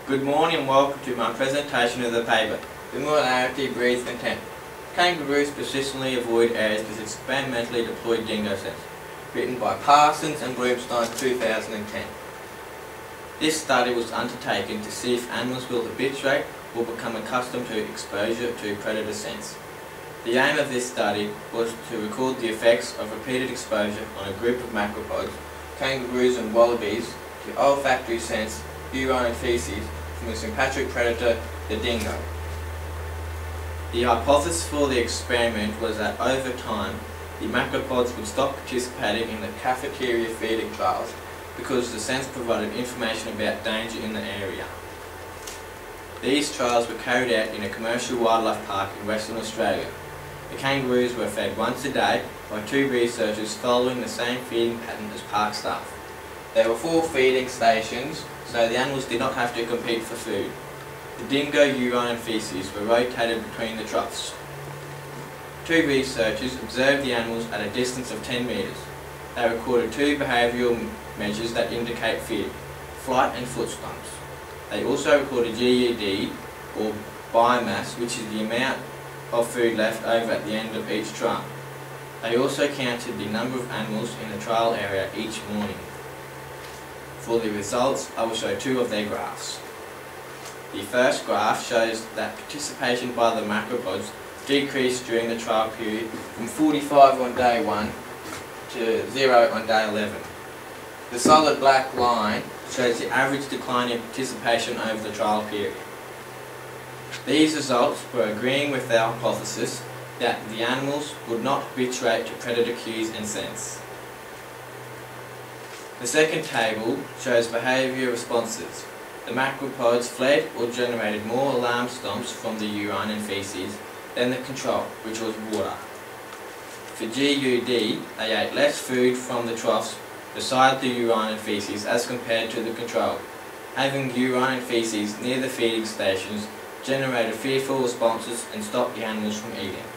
Good morning and welcome to my presentation of the paper, Familiarity Breeds Contempt. Kangaroos persistently avoid areas with experimentally deployed dingo sense, written by Parsons and Bloomstein 2010. This study was undertaken to see if animals will habituate or become accustomed to exposure to predator scents. The aim of this study was to record the effects of repeated exposure on a group of macropods, kangaroos and wallabies, to olfactory scents, urine and feces from a sympatric predator, the dingo. The hypothesis for the experiment was that over time, the macropods would stop participating in the cafeteria feeding trials because the scents provided information about danger in the area. These trials were carried out in a commercial wildlife park in Western Australia. The kangaroos were fed once a day by two researchers following the same feeding pattern as park staff. There were 4 feeding stations, so the animals did not have to compete for food. The dingo urine and feces were rotated between the troughs. 2 researchers observed the animals at a distance of 10 metres. They recorded 2 behavioural measures that indicate fear: flight and foot stomps. They also recorded GUD, or biomass, which is the amount of food left over at the end of each trial. They also counted the number of animals in the trial area each morning. For the results, I will show 2 of their graphs. The first graph shows that participation by the macropods decreased during the trial period from 45 on day 1 to 0 on day 11. The solid black line shows the average decline in participation over the trial period. These results were agreeing with our hypothesis that the animals would not habituate to predator cues and scents. The second table shows behaviour responses. The macropods fled or generated more alarm stomps from the urine and feces than the control, which was water. For GUD, they ate less food from the troughs beside the urine and feces as compared to the control. Having urine and feces near the feeding stations generated fearful responses and stopped the animals from eating.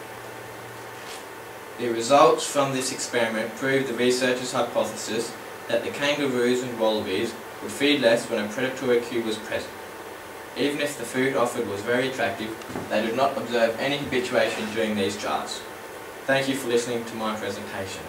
The results from this experiment proved the researchers' hypothesis that the kangaroos and wallabies would feed less when a predatory cue was present. Even if the food offered was very attractive, they did not observe any habituation during these trials. Thank you for listening to my presentation.